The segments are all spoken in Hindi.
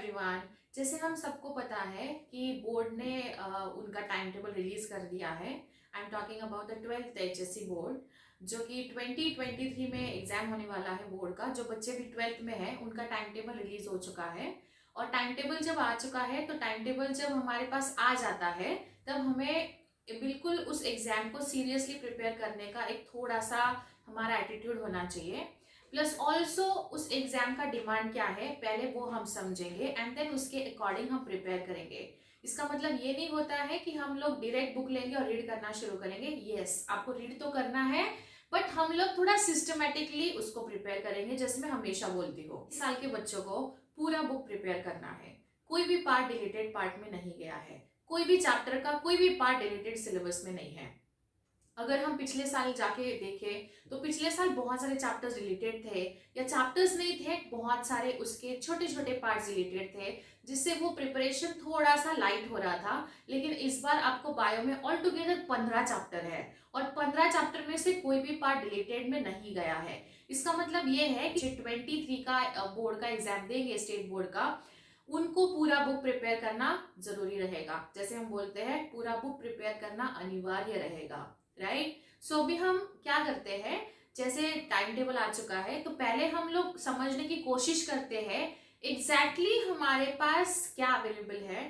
एवरीवन। जैसे हम सबको पता है कि बोर्ड ने उनका टाइम टेबल रिलीज कर दिया है। I am talking about the 12th HSC board जो कि 2023 में एग्जाम होने वाला है। बोर्ड का जो बच्चे भी 12th में है उनका टाइम टेबल रिलीज हो चुका है। और टाइम टेबल जब आ चुका है तो टाइम टेबल जब हमारे पास आ जाता है तब हमें बिल्कुल उस एग्जाम को सीरियसली प्रिपेयर करने का एक थोड़ा सा हमारा एटीट्यूड होना चाहिए। प्लस ऑल्सो उस एग्जाम का डिमांड क्या है पहले वो हम समझेंगे एंड देन उसके अकॉर्डिंग हम प्रिपेयर करेंगे। इसका मतलब ये नहीं होता है कि हम लोग डायरेक्ट बुक लेंगे और रीड करना शुरू करेंगे। यस, आपको रीड तो करना है बट हम लोग थोड़ा सिस्टमेटिकली उसको प्रिपेयर करेंगे। जैसे मैं हमेशा बोलती हूँ, इस साल के बच्चों को पूरा बुक प्रिपेयर करना है। कोई भी पार्ट डिलीटेड पार्ट में नहीं गया है, कोई भी चैप्टर का कोई भी पार्ट डिलीटेड सिलेबस में नहीं है। अगर हम पिछले साल जाके देखें तो पिछले साल बहुत सारे चैप्टर्स रिलेटेड थे, या चैप्टर्स नहीं थे, बहुत सारे उसके छोटे छोटे पार्ट्स रिलेटेड थे जिससे वो प्रिपरेशन थोड़ा सा लाइट हो रहा था। लेकिन इस बार आपको बायो में ऑल टुगेदर 15 चैप्टर है और 15 चैप्टर में से कोई भी पार्ट डिलीटेड में नहीं गया है। इसका मतलब ये है कि 23 का बोर्ड का एग्जाम देंगे स्टेट बोर्ड का, उनको पूरा बुक प्रिपेयर करना जरूरी रहेगा। जैसे हम बोलते हैं पूरा बुक प्रिपेयर करना अनिवार्य रहेगा, राइट। सो अभी हम क्या करते हैं, जैसे टाइम टेबल आ चुका है तो पहले हम लोग समझने की कोशिश करते हैं एग्जैक्टली हमारे पास क्या अवेलेबल है,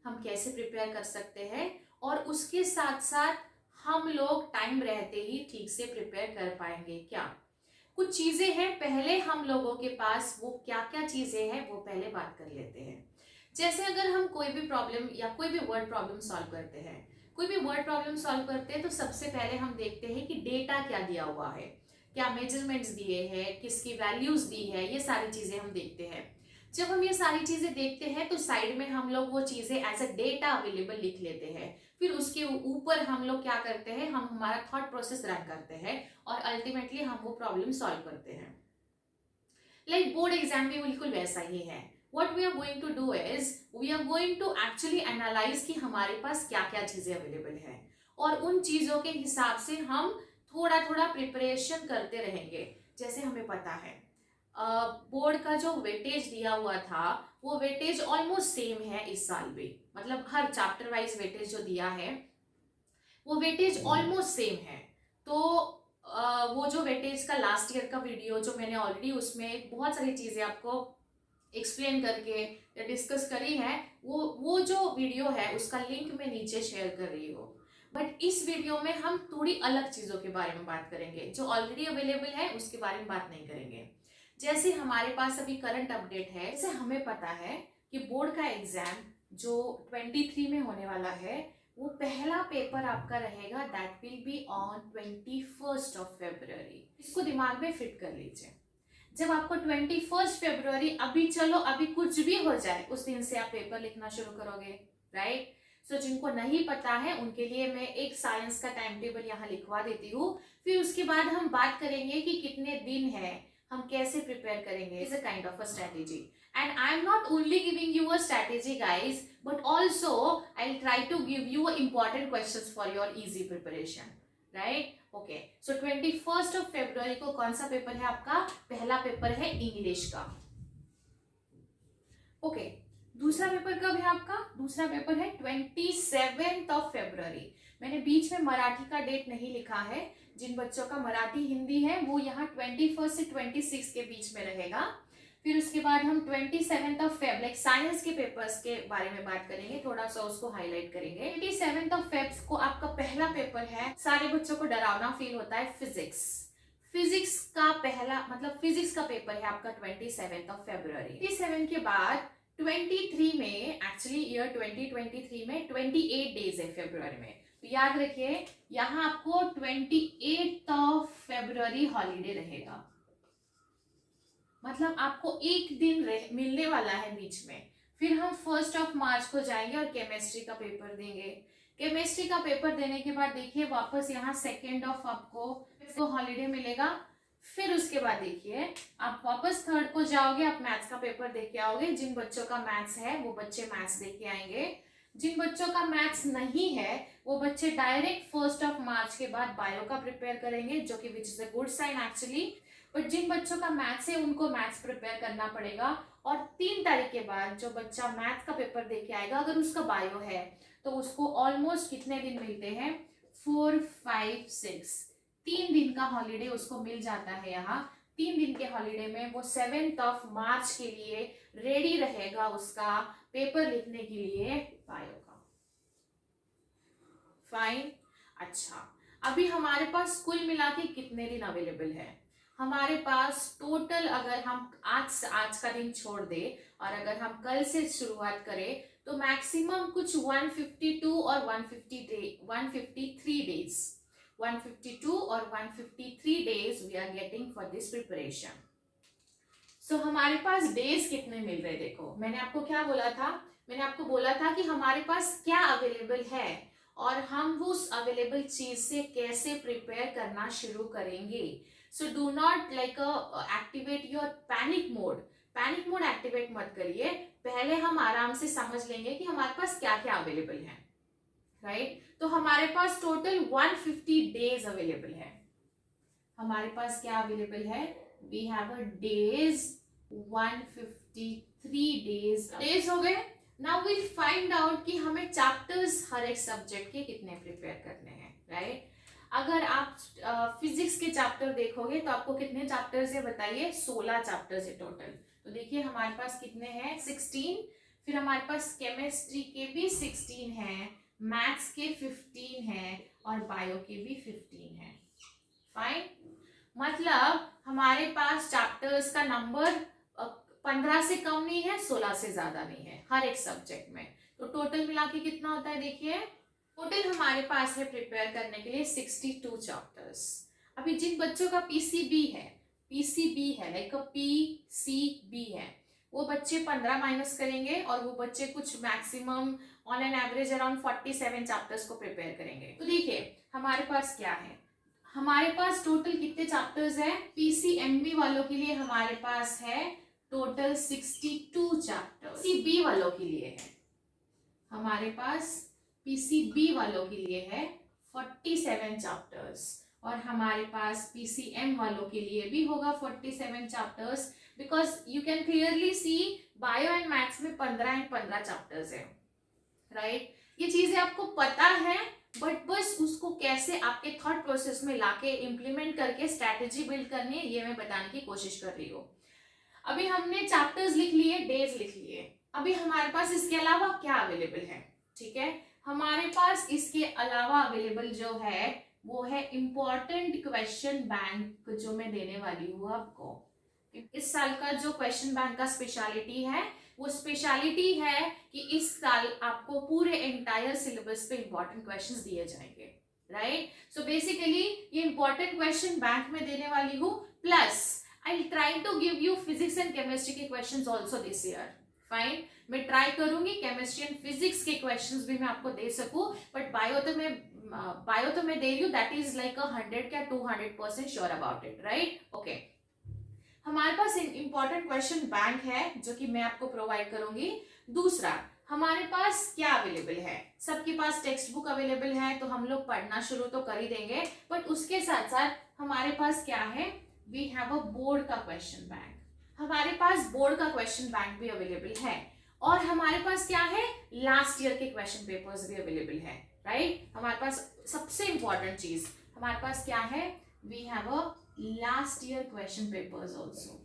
हम कैसे प्रिपेयर कर सकते हैं, और उसके साथ साथ हम लोग टाइम रहते ही ठीक से प्रिपेयर कर पाएंगे क्या। कुछ चीजें हैं पहले हम लोगों के पास, वो क्या क्या चीजें हैं वो पहले बात कर लेते हैं। जैसे अगर हम कोई भी प्रॉब्लम या कोई भी वर्ड प्रॉब्लम सॉल्व करते हैं, कोई भी वर्ड प्रॉब्लम सॉल्व करते हैं तो सबसे पहले हम देखते हैं कि डेटा क्या दिया हुआ है, क्या मेजरमेंट्स दिए हैं, किसकी वैल्यूज दी है, ये सारी चीजें हम देखते हैं। जब हम ये सारी चीजें देखते हैं तो साइड में हम लोग वो चीजें एज अ डेटा अवेलेबल लिख लेते हैं। फिर उसके ऊपर हम लोग क्या करते हैं, हम हमारा थॉट प्रोसेस रन करते हैं और अल्टीमेटली हम वो प्रॉब्लम सॉल्व करते हैं। लाइक बोर्ड एग्जाम भी बिल्कुल वैसा ही है। What we are going to do is we are going to actually analyze कि हमारे पास क्या क्या चीजें अवेलेबल है और उन चीजों के हिसाब से हम थोड़ा थोड़ा प्रिपरेशन करते रहेंगे। जैसे हमें पता है बोर्ड का जो वेटेज दिया हुआ था वो वेटेज ऑलमोस्ट सेम है इस साल भी, मतलब हर चैप्टर वाइज वेटेज जो दिया है वो वेटेज ऑलमोस्ट सेम है। तो वो जो वेटेज का लास्ट ईयर का वीडियो जो मैंने ऑलरेडी उसमें बहुत सारी चीजें आपको एक्सप्लेन करके या डिस्कस करी है, वो जो वीडियो है उसका लिंक मैं नीचे शेयर कर रही हूँ। बट इस वीडियो में हम थोड़ी अलग चीजों के बारे में बात करेंगे, जो ऑलरेडी अवेलेबल है उसके बारे में बात नहीं करेंगे। जैसे हमारे पास अभी करंट अपडेट है, जैसे हमें पता है कि बोर्ड का एग्जाम जो 23 में होने वाला है वो पहला पेपर आपका रहेगा that will be on 21st of February। इसको दिमाग में फिट कर लीजिए। जब आपको 21 फरवरी, अभी चलो अभी कुछ भी हो जाए उस दिन से आप पेपर लिखना शुरू करोगे, राइट। सो जिनको नहीं पता है उनके लिए मैं एक साइंस का टाइम टेबल यहाँ लिखवा देती हूँ। फिर उसके बाद हम बात करेंगे कि कितने दिन है, हम कैसे प्रिपेयर करेंगे। Is a kind of a strategy and I am not only giving you a strategy guys, but also I will try to give you important questions for your easy preparation, right. Okay, so 21st of February को कौन सा पेपर है आपका, पहला पेपर है इंग्लिश का। ओके, दूसरा पेपर कब है आपका, दूसरा पेपर है 27th of February। मैंने बीच में मराठी का डेट नहीं लिखा है, जिन बच्चों का मराठी हिंदी है वो यहाँ 21 से 26 के बीच में रहेगा। फिर उसके बाद हम 27th of Feb like science के पेपर्स के बारे में बात करेंगे, थोड़ा सा उसको हाईलाइट करेंगे। 27th of Feb को आपका पहला पेपर है, सारे बच्चों को डरावना फील होता है, फिजिक्स। फिजिक्स का पहला मतलब फिजिक्स का पेपर है आपका 27th of February। 27 के बाद 23 में, एक्चुअली ईयर 2023 में 28 डेज है फेब्रुआरी में, तो याद रखिए यहाँ आपको 28th of February हॉलीडे रहेगा। मतलब आपको एक दिन मिलने वाला है बीच में। फिर हम 1st of March को जाएंगे और केमिस्ट्री का पेपर देंगे। केमिस्ट्री का पेपर देने के बाद देखिए वापस यहाँ 2nd of आपको हॉलीडे मिलेगा। फिर उसके बाद देखिए आप वापस 3rd को जाओगे, आप मैथ्स का पेपर दे के आओगे। जिन बच्चों का मैथ्स है वो बच्चे मैथ्स दे के आएंगे, जिन बच्चों का मैथ्स नहीं है वो बच्चे डायरेक्ट 1st of March के बाद बायो का प्रिपेयर करेंगे, जो कि which is a good sign actually. But जिन बच्चों का मैथ्स है उनको मैथ्स प्रिपेयर करना पड़ेगा और 3 तारीख के बाद जो बच्चा मैथ का पेपर दे के आएगा, अगर उसका बायो है तो उसको ऑलमोस्ट कितने दिन मिलते हैं, 4, 5, 6, 3 दिन का हॉलीडे उसको मिल जाता है। यहाँ 3 दिन के हॉलीडे में वो 7 मार्च के लिए रेडी रहेगा उसका पेपर लिखने के लिए बायो का। फाइन। अच्छा, अभी हमारे पास कुल मिला के कितने दिन अवेलेबल है? हमारे पास टोटल, अगर हम आज का दिन छोड़ दे और अगर हम कल से शुरुआत करें तो मैक्सिमम कुछ 152 और 153 डेज, 152 और 153 days we are getting for this preparation. So हमारे पास डेज कितने मिल रहे? देखो, मैंने आपको क्या बोला था, मैंने आपको बोला था कि हमारे पास क्या अवेलेबल है और हम उस अवेलेबल चीज से कैसे प्रिपेयर करना शुरू करेंगे। So do not like activate your panic mode. Panic mode activate मत करिए, पहले हम आराम से समझ लेंगे कि हमारे पास क्या क्या अवेलेबल है, राइट? तो हमारे पास टोटल 150 डेज अवेलेबल है। हमारे पास क्या अवेलेबल है? We have a days 153 days हो गए। नाउ विल फाइंड आउट कि हमें चैप्टर्स हर एक सब्जेक्ट के कितने प्रिपेयर करने हैं, राइट? अगर आप फिजिक्स के चैप्टर देखोगे तो आपको कितने चैप्टर्स है बताइए? 16 चैप्टर्स है टोटल। तो देखिए हमारे पास कितने हैं? 16। फिर हमारे पास केमिस्ट्री के भी 16 हैं, मैथ्स के 15 हैं और बायो के भी 15 हैं। फाइन। मतलब हमारे पास चैप्टर्स का नंबर 15 से कम नहीं है, 16 से ज्यादा नहीं है हर एक सब्जेक्ट में। तो टोटल मिला के कितना होता है? देखिए टोटल हमारे पास है प्रिपेयर करने के लिए 62 चैप्टर्स। अभी जिन बच्चों का पीसीबी है लाइक पीसीबी है, वो बच्चे 15 माइनस करेंगे और वो बच्चे कुछ maximum on an average around 47 chapters को प्रिपेयर करेंगे। तो देखिए हमारे पास क्या है, हमारे पास टोटल कितने चैप्टर्स है? पीसीएमबी वालों के लिए हमारे पास है टोटल 62 चैप्टर्स। पीसीबी वालों के लिए है हमारे पास, पीसीबी वालों के लिए है 47 चैप्टर्स और हमारे पास पीसीएम वालों के लिए भी होगा 47 chapters, because you can clearly see bio and maths में 15 एंड 15 चैप्टर्स है, राइट? ये चीजें आपको पता है, बट बस उसको कैसे आपके थॉट प्रोसेस में लाके इम्प्लीमेंट करके स्ट्रैटेजी बिल्ड करनी है, ये मैं बताने की कोशिश कर रही हूँ। अभी हमने चैप्टर्स लिख लिए, डेज लिख लिए, अभी हमारे पास इसके अलावा क्या अवेलेबल है? ठीक है, हमारे पास इसके अलावा अवेलेबल जो है वो है इम्पोर्टेंट क्वेश्चन बैंक, जो मैं देने वाली हूँ आपको। इस साल का जो क्वेश्चन बैंक का स्पेशलिटी है, वो स्पेशलिटी है कि इस साल आपको पूरे एंटायर सिलेबस पे इंपॉर्टेंट क्वेश्चंस दिए जाएंगे, राइट? सो बेसिकली ये इंपॉर्टेंट क्वेश्चन बैंक में देने वाली हूँ, plus I will try to give you physics and chemistry के questions also this year. Fine, मैं ट्राई करूंगी केमिस्ट्री एंड फिजिक्स के क्वेश्चंस भी मैं आपको दे सकूं, बट बायो तो मैं दे रही हूँ, दैट इज लाइक 100 या 200% sure about it, right? Okay, हमारे पास इंपॉर्टेंट क्वेश्चन बैंक है जो कि मैं आपको प्रोवाइड करूंगी। दूसरा, हमारे पास क्या अवेलेबल है? सबके पास टेक्स्ट बुक अवेलेबल है तो हम लोग पढ़ना शुरू तो कर ही देंगे, बट उसके साथ साथ हमारे पास क्या है? वी हैव अ बोर्ड का क्वेश्चन बैंक। हमारे पास बोर्ड का क्वेश्चन बैंक भी अवेलेबल है और हमारे पास क्या है? लास्ट ईयर के क्वेश्चन पेपर्स भी अवेलेबल है, राइट? हमारे पास सबसे इंपॉर्टेंट चीज हमारे पास क्या है? We have a last year question papers also.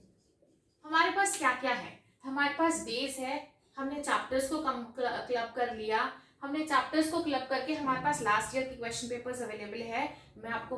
हमारे पास क्या क्या है? हमारे पास बेस है, हमने चैप्टर्स को क्लब कर लिया, हमने चैप्टर्स को क्लब करके हमारे पास लास्ट ईयर के क्वेश्चन पेपर्स अवेलेबल है। मैं आपको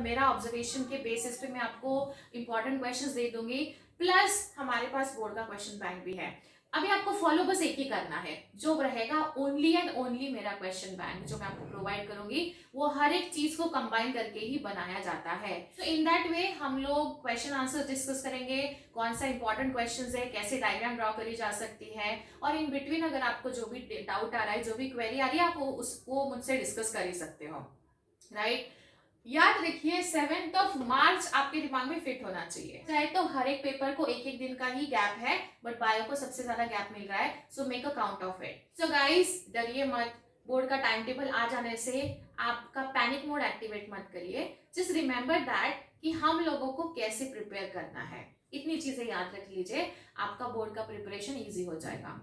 मेरा ऑब्जर्वेशन के बेसिस पे मैं आपको इंपॉर्टेंट क्वेश्चंस दे दूंगी, प्लस हमारे पास बोर्ड का क्वेश्चन बैंक भी है। अभी आपको फॉलो बस एक ही करना है, जो रहेगा ओनली एंड ओनली मेरा क्वेश्चन बैंक जो मैं आपको प्रोवाइड करूंगी, वो हर एक चीज को कंबाइन करके ही बनाया जाता है। तो इन दैट वे हम लोग क्वेश्चन आंसर डिस्कस करेंगे, कौन सा इंपॉर्टेंट क्वेश्चंस है, कैसे डायग्राम ड्रॉ करी जा सकती है, और इन बिटवीन अगर आपको जो भी डाउट आ रहा है, जो भी क्वेरी आ रही है, आप उसको मुझसे डिस्कस कर ही सकते हो, राइट? याद रखिए 7 मार्च आपके दिमाग में फिट होना चाहिए। चाहे तो हर एक पेपर को एक एक दिन का ही गैप है, बट बायो को सबसे ज्यादा गैप मिल रहा है, so make a count of it. So guys, डरिए मत, बोर्ड का टाइम टेबल आ जाने से आपका पैनिक मोड एक्टिवेट मत करिए। जस्ट रिमेंबर दैट कि हम लोगों को कैसे प्रिपेयर करना है। इतनी चीजें याद रख लीजिए, आपका बोर्ड का प्रिपरेशन ईजी हो जाएगा।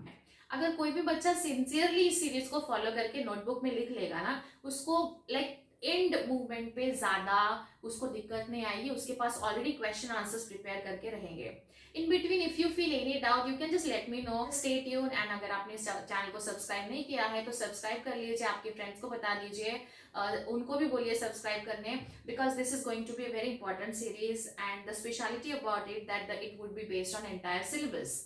अगर कोई भी बच्चा सिंसियरली इस सीरीज को फॉलो करके नोटबुक में लिख लेगा ना, उसको लाइक एंड मूवमेंट पे ज्यादा उसको दिक्कत नहीं आएगी, उसके पास ऑलरेडी क्वेश्चन आंसर्स प्रिपेयर करके रहेंगे। In between if you feel any doubt you can just let me know, stay tune. And अगर आपने इस चैनल को सब्सक्राइब नहीं किया है तो सब्सक्राइब कर लीजिए, आपके फ्रेंड्स को बता दीजिए, उनको भी बोलिए सब्सक्राइब करने, because this is going to be a very important series and the speciality about it that it would be based on entire syllabus.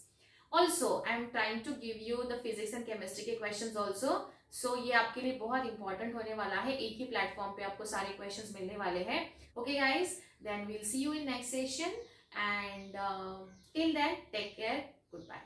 Also I am trying to give you the physics and chemistry के क्वेश्चंस ऑल्सो, सो ये आपके लिए बहुत इंपॉर्टेंट होने वाला है, एक ही प्लेटफॉर्म पे आपको सारे क्वेश्चंस मिलने वाले हैं। Okay guys, then we'll see you in next session and till then take care, good bye.